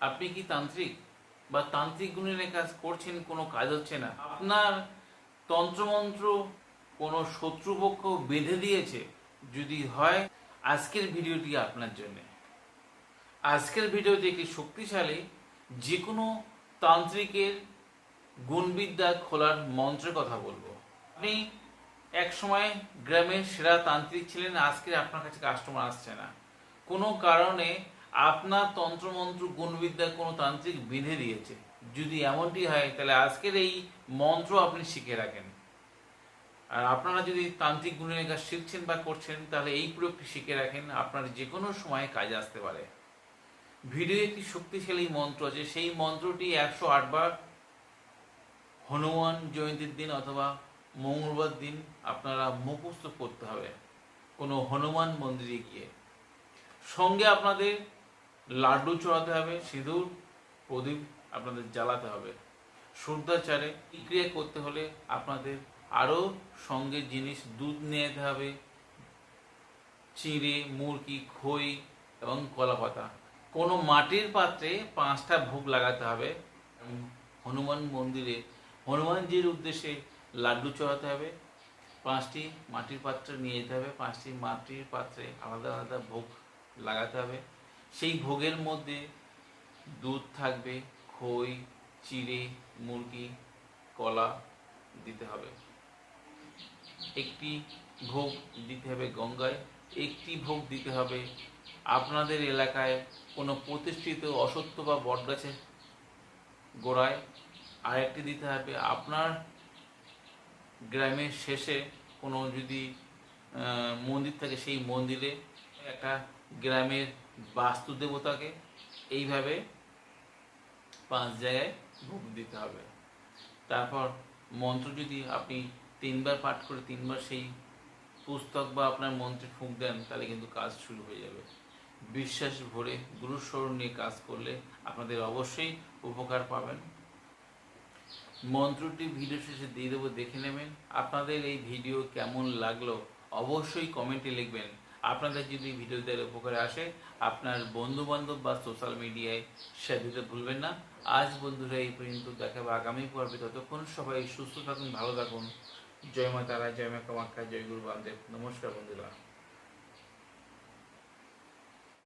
আপনি কি তান্ত্রিক বা তান্ত্রিক গুণের কাজ করছেন, কোনো কাজ হচ্ছে না, আপনার তন্ত্রমন্ত্র কোনো শত্রুপক্ষ বেঁধে দিয়েছে? যদি হয়, আজকের ভিডিওটি আপনার জন্য। আজকের ভিডিওতে একটি শক্তিশালী যে কোনো তান্ত্রিকের গুণবিদ্যা খোলার মন্ত্রের কথা বলবো। আপনি এক সময় গ্রামের সেরা তান্ত্রিক ছিলেন, আজকে আপনার কাছে কাস্টমার আসছে না, কোনো কারণে আপনার তন্ত্রমন্ত্র গুণবিদ্যা কোনো তান্ত্রিক বেঁধে দিয়েছে। যদি এমনটি হয়, তাহলে আজকের এই মন্ত্র আপনি শিখে রাখেন। আর আপনারা যদি তান্ত্রিক গুণের কাজ শিখছেন বা করছেন, তাহলে এই প্রয়োগটি শিখে রাখেন, আপনার যে কোনো সময় কাজে আসতে পারে। ভিডিও একটি শক্তিশালী মন্ত্র আছে, সেই মন্ত্রটি 108 বার হনুমান জয়ন্তীর দিন অথবা মঙ্গলবার দিন আপনারা মুখস্থ করতে হবে কোনো হনুমান মন্দিরে গিয়ে। সঙ্গে আপনাদের লাড্ডু চড়াতে হবে, সিঁদুর প্রদীপ আপনাদের জ্বালাতে হবে। শুদ্ধাচারে ক্রিয়া করতে হলে আপনাদের আরও সঙ্গে জিনিস দুধ নিয়ে যেতে হবে, চিঁড়ে, মুরগি, খই এবং কলা পাতা। কোনো মাটির পাত্রে 5টা ভোগ লাগাতে হবে। হনুমান মন্দিরে হনুমানজির উদ্দেশ্যে লাড্ডু চড়াতে হবে। 5টি মাটির পাত্র নিয়ে যেতে হবে, 5টি মাটির পাত্রে আলাদা আলাদা ভোগ লাগাতে হবে। সেই ভোগের মধ্যে দুধ থাকবে, খই, চিড়ে, মুরগি, কলা দিতে হবে। একটি ভোগ দিতে হবে গঙ্গায়, একটি ভোগ দিতে হবে আপনাদের এলাকায় কোনো প্রতিষ্ঠিত অশ্বত্থ বা বটগাছের গোড়ায়, আর একটি দিতে হবে আপনার গ্রামের শেষে কোনো যদি মন্দির থাকে সেই মন্দিরে, একটা গ্রামের বাস্তু দেবতাকে। এইভাবে 5 জায়গায় ভোগ দিতে হবে। তারপর মন্ত্র যদি আপনি 3বার পাঠ করে 3বার সেই পুস্তক বা আপনার মন্ত্রে ফুঁক দেন, তাহলে কিন্তু কাজ শুরু হয়ে যাবে। বিশ্বাস ভরে গুরুস্মরণ নিয়ে কাজ করলে আপনাদের অবশ্যই উপকার পাবেন। মন্ত্রটি ভিডিও শেষে দিয়ে দেবো, দেখে নেবেন। আপনাদের এই ভিডিও কেমন লাগলো অবশ্যই কমেন্টে লিখবেন। আপনাদের যদি ভিডিওতে উপকারে আসে, আপনার বন্ধুবান্ধব বা সোশ্যাল মিডিয়ায় শেয়ার দিতে ভুলবেন না। আজ বন্ধুরা এই পর্যন্ত, দেখাবো আগামী পর্বে। ততক্ষণ সবাই সুস্থ থাকুন, ভালো থাকুন। জয় মা তারা, জয় মা কামাখ্যা, জয় গুরু বামদেব। নমস্কার বন্ধুরা।